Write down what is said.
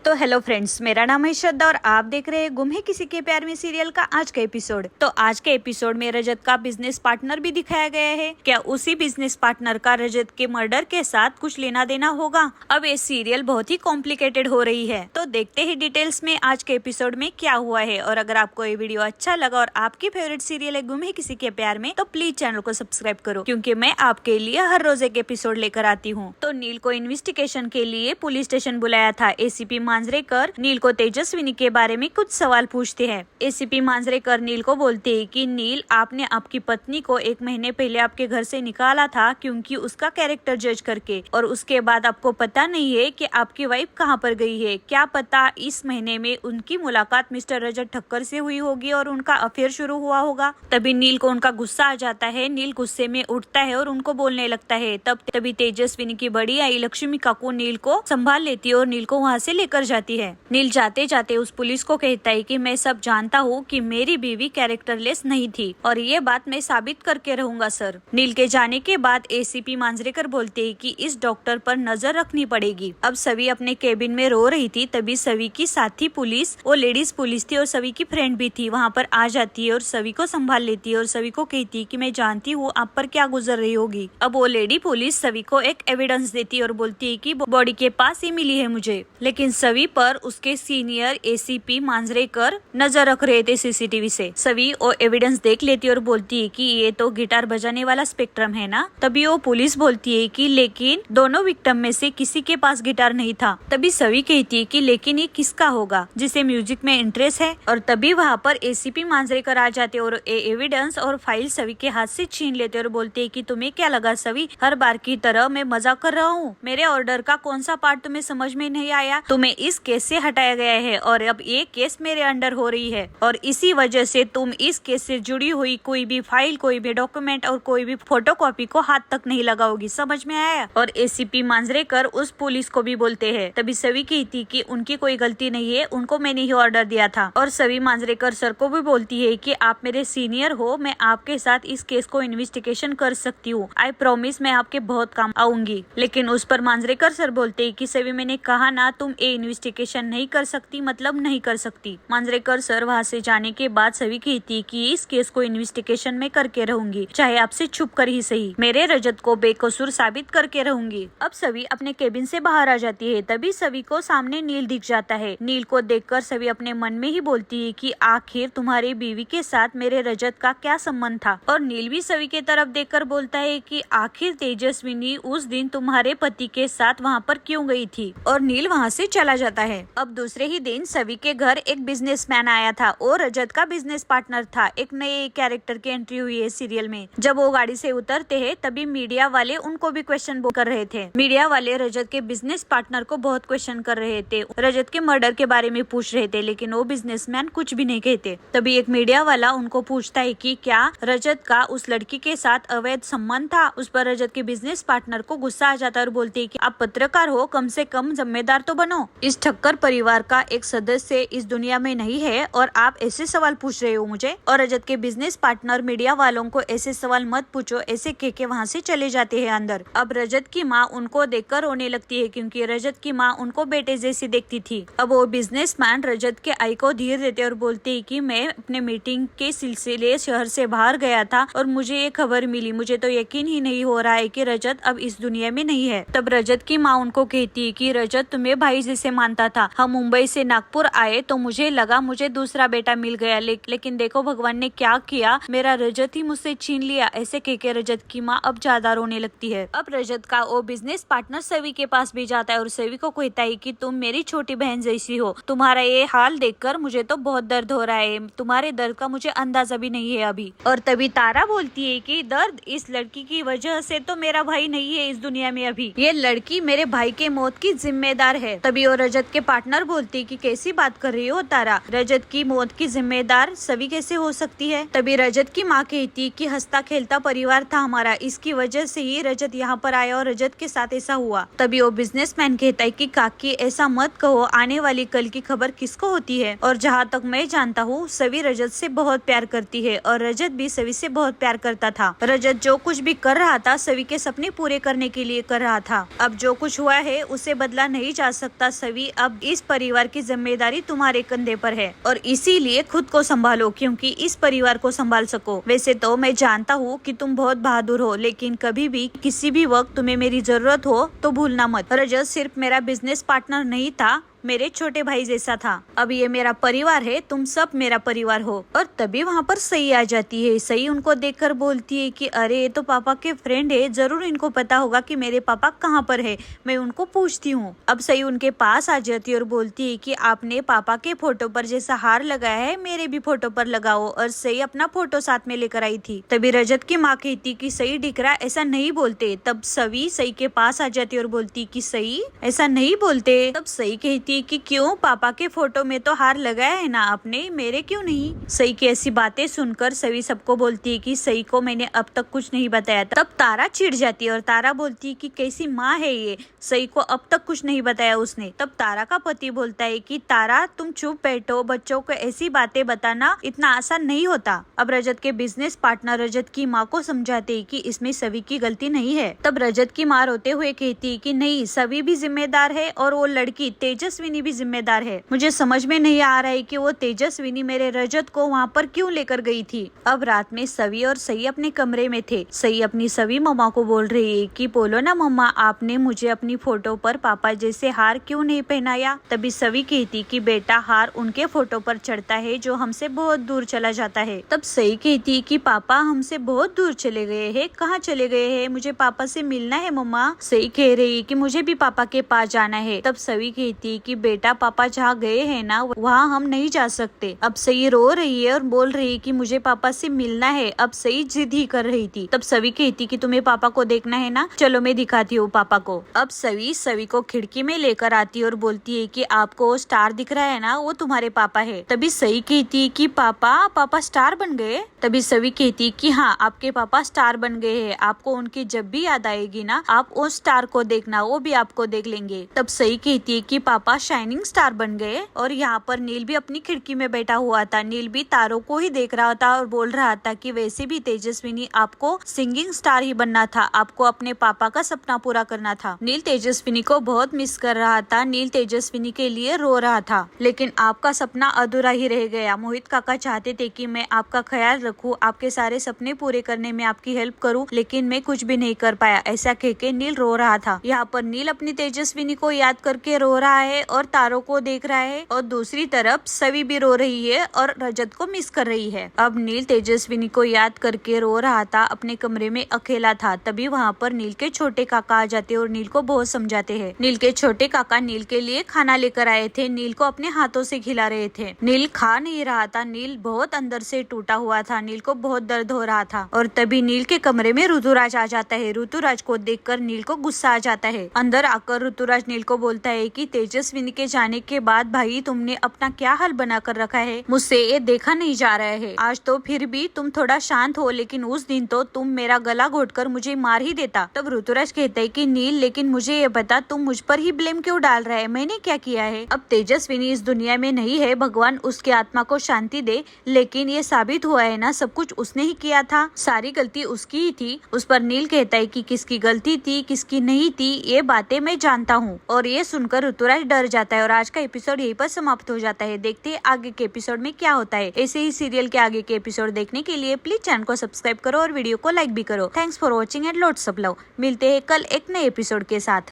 तो hello friends, मेरा नाम है श्रद्धा और आप देख रहे हैं गुम है किसी के प्यार में सीरियल का आज का एपिसोड। तो आज के एपिसोड में रजत का बिजनेस पार्टनर भी दिखाया गया है। क्या उसी बिजनेस पार्टनर का रजत के मर्डर के साथ कुछ लेना देना होगा? अब ये सीरियल बहुत ही कॉम्प्लिकेटेड हो रही है, तो देखते हैं डिटेल्स में आज के एपिसोड में क्या हुआ है। और अगर आपको ये वीडियो अच्छा लगा और आपकी फेवरेट सीरियल है गुम है किसी के प्यार में, तो प्लीज चैनल को सब्सक्राइब करो, क्योंकि मैं आपके लिए हर रोज एक एपिसोड लेकर आती हूँ। तो नील को इन्वेस्टिगेशन के लिए पुलिस स्टेशन बुलाया था। एसीपी मांजरेकर नील को तेजस्विनी के बारे में कुछ सवाल पूछते हैं। एसीपी मांजरेकर नील को बोलते हैं कि नील, आपने आपकी पत्नी को 1 महीने पहले आपके घर से निकाला था क्योंकि उसका कैरेक्टर जज करके, और उसके बाद आपको पता नहीं है कि आपकी वाइफ कहाँ पर गई है। क्या पता इस महीने में उनकी मुलाकात मिस्टर रजत ठक्कर से हुई होगी और उनका अफेयर शुरू हुआ होगा। तभी नील को उनका गुस्सा आ जाता है। नील गुस्से में उठता है और उनको बोलने लगता है। तभी तेजस्विनी की बड़ी आई लक्ष्मी काकू नील को संभाल लेती है और नील को वहाँ से लेकर जाती है। नील जाते जाते उस पुलिस को कहता है कि मैं सब जानता हूँ कि मेरी बीवी कैरेक्टरलेस नहीं थी और ये बात मैं साबित करके रहूंगा सर। नील के जाने के बाद एसीपी मांजरेकर बोलते हैं कि इस डॉक्टर पर नजर रखनी पड़ेगी। अब सवी अपने केबिन में रो रही थी, तभी सवी की साथी पुलिस, वो लेडीज पुलिस थी और सवी की फ्रेंड भी थी, वहाँ पर आ जाती है और सवी को संभाल लेती है और सवी को कहती है कि मैं जानती हूँ आप पर क्या गुजर रही होगी। अब वो लेडी पुलिस सवी को एक एविडेंस देती है और बोलती है कि बॉडी के पास ही मिली है मुझे, लेकिन सवी पर उसके सीनियर एसीपी मांजरेकर नजर रख रहे थे सीसीटीवी से। सवी वो एविडेंस देख लेती है और बोलती है कि ये तो गिटार बजाने वाला स्पेक्ट्रम है ना। तभी वो पुलिस बोलती है कि लेकिन दोनों विक्टिम में से किसी के पास गिटार नहीं था। तभी सवी कहती है कि लेकिन ये किसका होगा जिसे म्यूजिक में इंटरेस्ट है। और तभी वहाँ पर एसीपी मांजरेकर आ जाते और एविडेंस और फाइल सवी के हाथ से छीन लेते और बोलते है कि तुम्हें क्या लगा सवी, हर बार की तरह मैं मजाक कर रहा हूँ? मेरे ऑर्डर का कौन सा पार्ट तुम्हें समझ में नहीं आया? तुम्हें इस केस से हटाया गया है और अब ये केस मेरे अंडर हो रही है और इसी वजह से तुम इस केस से जुड़ी हुई कोई भी फाइल, कोई भी डॉक्यूमेंट और कोई भी फोटोकॉपी को हाथ तक नहीं लगाओगी। समझ में आया? और एसीपी मांजरेकर उस पुलिस को भी बोलते हैं। तभी सवी कहती कि उनकी कोई गलती नहीं है, उनको मैंने ही ऑर्डर दिया था। और सवी मांजरेकर सर को भी बोलती है कि आप मेरे सीनियर हो, मैं आपके साथ इस केस को इन्वेस्टिगेशन कर सकती हूँ। आई प्रॉमिस मैं आपके बहुत काम आऊंगी। लेकिन उस पर मांजरेकर सर बोलते है कि सवी, मैंने कहा ना तुम ये इन्वेस्टिगेशन नहीं कर सकती, मतलब नहीं कर सकती। मांजरेकर सर वहाँ से जाने के बाद सवी कहती कि इस केस को इन्वेस्टिगेशन में करके रहूंगी, चाहे आपसे छुप कर ही सही। मेरे रजत को बेकसूर साबित करके रहूंगी। अब सवी अपने केबिन से बाहर आ जाती है। तभी सवी को सामने नील दिख जाता है। नील को देखकर सवी अपने मन में ही बोलती है कि आखिर तुम्हारी बीवी के साथ मेरे रजत का क्या संबंध था। और नील भी सवी के तरफ देखकर बोलता है कि आखिर तेजस्विनी उस दिन तुम्हारे पति के साथ वहाँ पर क्यों गई थी। और नील वहाँ से चला जाता है। अब दूसरे ही दिन सवी के घर एक बिजनेसमैन आया था और रजत का बिजनेस पार्टनर था। एक नए कैरेक्टर की एंट्री हुई है सीरियल में। जब वो गाड़ी से उतरते हैं तभी मीडिया वाले उनको भी क्वेश्चन कर रहे थे। मीडिया वाले रजत के बिजनेस पार्टनर को बहुत क्वेश्चन कर रहे थे, रजत के मर्डर के बारे में पूछ रहे थे, लेकिन वो बिजनेसमैन कुछ भी नहीं कहते। तभी एक मीडिया वाला उनको पूछता है कि क्या रजत का उस लड़की के साथ अवैध संबंध था। उस पर रजत के बिजनेस पार्टनर को गुस्सा आ जाता है और बोलते है कि आप पत्रकार हो, कम से कम जिम्मेदार तो बनो। इस ठक्कर परिवार का एक सदस्य इस दुनिया में नहीं है और आप ऐसे सवाल पूछ रहे हो मुझे। और रजत के बिजनेस पार्टनर मीडिया वालों को ऐसे सवाल मत पूछो ऐसे कह के वहाँ से चले जाते हैं अंदर। अब रजत की माँ उनको देखकर रोने लगती है, क्योंकि रजत की माँ उनको बेटे जैसी देखती थी। अब वो बिजनेसमैन रजत के आई को धीर देते और बोलते है कि मैं अपने मीटिंग के सिलसिले शहर से बाहर गया था और मुझे ये खबर मिली, मुझे तो यकीन ही नहीं हो रहा है कि रजत अब इस दुनिया में नहीं है। तब रजत की माँ उनको कहती है कि रजत तुम्हें भाई जैसे मानता था, हम मुंबई से नागपुर आए तो मुझे लगा मुझे दूसरा बेटा मिल गया, लेकिन देखो भगवान ने क्या किया, मेरा रजत ही मुझसे छीन लिया। ऐसे कहकर रजत की माँ अब ज्यादा रोने लगती है। अब रजत का वो बिजनेस पार्टनर सवी के पास भी जाता है और सवी को कहता है कि तुम मेरी छोटी बहन जैसी हो, तुम्हारा ये हाल देखकर मुझे तो बहुत दर्द हो रहा है, तुम्हारे दर्द का मुझे अंदाजा भी नहीं है अभी। और तभी तारा बोलती है कि दर्द, इस लड़की की वजह से तो मेरा भाई नहीं है इस दुनिया में अभी, ये लड़की मेरे भाई के मौत की जिम्मेदार है। तभी वो रजत के पार्टनर बोलती है कि कैसी बात कर रही हो तारा, रजत की मौत की जिम्मेदार सवी कैसे हो सकती है। तभी रजत की माँ कहती कि हंसता खेलता परिवार था हमारा, इसकी वजह से ही रजत यहाँ पर आया और रजत के साथ ऐसा हुआ। तभी वो बिजनेसमैन कहता है कि काकी ऐसा मत कहो, आने वाली कल की खबर किसको होती है। और जहाँ तक मैं जानता हूँ सवी रजत से बहुत प्यार करती है और रजत भी सवी से बहुत प्यार करता था। रजत जो कुछ भी कर रहा था सवी के सपने पूरे करने के लिए कर रहा था। अब जो कुछ हुआ है उसे बदला नहीं जा सकता। सवी सभी अब इस परिवार की जिम्मेदारी तुम्हारे कंधे पर है और इसीलिए खुद को संभालो क्योंकि इस परिवार को संभाल सको। वैसे तो मैं जानता हूँ कि तुम बहुत बहादुर हो, लेकिन कभी भी किसी भी वक्त तुम्हें मेरी जरूरत हो तो भूलना मत। रजत सिर्फ मेरा बिजनेस पार्टनर नहीं था, मेरे छोटे भाई जैसा था। अब ये मेरा परिवार है, तुम सब मेरा परिवार हो। और तभी वहाँ पर सई आ जाती है। सई उनको देखकर बोलती है कि अरे ये तो पापा के फ्रेंड है, जरूर इनको पता होगा कि मेरे पापा कहाँ पर है, मैं उनको पूछती हूँ। अब सई उनके पास आ जाती है और बोलती है कि आपने पापा के फोटो पर जैसा हार लगाया है मेरे भी फोटो पर लगाओ। और सई अपना फोटो साथ में लेकर आई थी। तभी रजत की माँ कहती कि सई दिख रहा, ऐसा नहीं बोलते। तब सवी सई के पास आ जाती और बोलती कि सई ऐसा नहीं बोलते। तब सई कहती कि क्यों, पापा के फोटो में तो हार लगाया है ना आपने, मेरे क्यों नहीं। सई की ऐसी बातें सुनकर सवी सबको बोलती है कि सई को मैंने अब तक कुछ नहीं बताया। तब तारा चिढ़ जाती है और तारा बोलती है कि कैसी माँ है ये, सई को अब तक कुछ नहीं बताया उसने। तब तारा का पति बोलता है कि तारा तुम चुप बैठो, बच्चों को ऐसी बातें बताना इतना आसान नहीं होता। अब रजत के बिजनेस पार्टनर रजत की माँ को समझाते है कि इसमें सवी की गलती नहीं है। तब रजत की माँ रोते हुए कहती है कि नहीं, सवी भी जिम्मेदार है और वो लड़की तेजस्विनी भी जिम्मेदार है। मुझे समझ में नहीं आ रहा है कि वो तेजस्विनी मेरे रजत को वहाँ पर क्यों लेकर गई थी। अब रात में सवी और सई अपने कमरे में थे। सई अपनी सवी मम्मा को बोल रही है कि बोलो ना मम्मा, आपने मुझे अपनी फोटो पर पापा जैसे हार क्यों नहीं पहनाया। तभी सवी कहती कि बेटा, हार उनके फोटो पर चढ़ता है जो हमसे बहुत दूर चला जाता है। तब सई कहती कि पापा हमसे बहुत दूर चले गए हैं, कहाँ चले गए हैं, मुझे पापा से मिलना है मम्मा। सई कह रही कि मुझे भी पापा के पास जाना है। तब सवी कहती कि बेटा, पापा जहाँ गए हैं ना वहाँ हम नहीं जा सकते। अब सई रो रही है और बोल रही है कि मुझे पापा से मिलना है। अब सई जिद ही कर रही थी। तब सवी कहती कि तुम्हें पापा को देखना है ना, चलो मैं दिखाती हूँ पापा को। अब सवी को खिड़की में लेकर आती है और बोलती है कि आपको स्टार दिख रहा है ना, वो तुम्हारे पापा है। तभी सई कहती कि पापा स्टार बन गए। तभी सवी कहती कि हाँ, आपके पापा स्टार बन गए हैं। आपको उनकी जब भी याद आएगी ना, आप उस स्टार को देखना, वो भी आपको देख लेंगे। तब सई कहती है कि पापा शाइनिंग स्टार बन गए। और यहाँ पर नील भी अपनी खिड़की में बैठा हुआ था। नील भी तारों को ही देख रहा था और बोल रहा था कि वैसे भी तेजस्विनी, आपको सिंगिंग स्टार ही बनना था, आपको अपने पापा का सपना पूरा करना था। नील तेजस्विनी को बहुत मिस कर रहा था। नील तेजस्विनी के लिए रो रहा था, लेकिन आपका सपना अधूरा ही रह गया। मोहित काका चाहते थे कि मैं आपका ख्याल रखूं, आपके सारे सपने पूरे करने में आपकी हेल्प करूं, लेकिन मैं कुछ भी नहीं कर पाया। ऐसा कह के नील रो रहा था। यहाँ पर नील अपनी तेजस्विनी को याद करके रो रहा है और तारों को देख रहा है, और दूसरी तरफ सवी भी रो रही है और रजत को मिस कर रही है। अब नील तेजस्विनी को याद करके रो रहा था, अपने कमरे में अकेला था। तभी वहाँ पर नील के छोटे काका आ जाते और नील को बहुत समझाते हैं। नील के छोटे काका नील के लिए खाना लेकर आए थे, नील को अपने हाथों से खिला रहे थे। नील खा नहीं रहा था, नील बहुत अंदर से टूटा हुआ था, नील को बहुत दर्द हो रहा था। और तभी नील के कमरे में ऋतुराज आ जाता है। ऋतुराज को देखकर नील को गुस्सा आ जाता है। अंदर आकर ऋतुराज नील को बोलता है कि तेजस्विनी के जाने के बाद भाई तुमने अपना क्या हाल बना कर रखा है, मुझसे ये देखा नहीं जा रहा है। आज तो फिर भी तुम थोड़ा शांत हो, लेकिन उस दिन तो तुम मेरा गला घोटकर मुझे मार ही देता। तब ऋतुराज कहता है कि नील, लेकिन मुझे ये बता, तुम मुझ पर ही ब्लेम क्यों डाल रहा है, मैंने क्या किया है। अब तेजस्विनी इस दुनिया में नहीं है, भगवान उसके आत्मा को शांति दे, लेकिन ये साबित हुआ है ना, सब कुछ उसने ही किया था, सारी गलती उसकी ही थी। उस पर नील कहता है कि किसकी गलती थी किसकी नहीं थी, ये बातें मैं जानता हूँ। और ये सुनकर ऋतुराज डर जाता है और आज का एपिसोड यहीं पर समाप्त हो जाता है। देखते हैं आगे के एपिसोड में क्या होता है। ऐसे ही सीरियल के आगे के एपिसोड देखने के लिए प्लीज चैनल को सब्सक्राइब करो और वीडियो को लाइक भी करो। Thanks for watching and lots of love. मिलते हैं कल एक नए एपिसोड के साथ।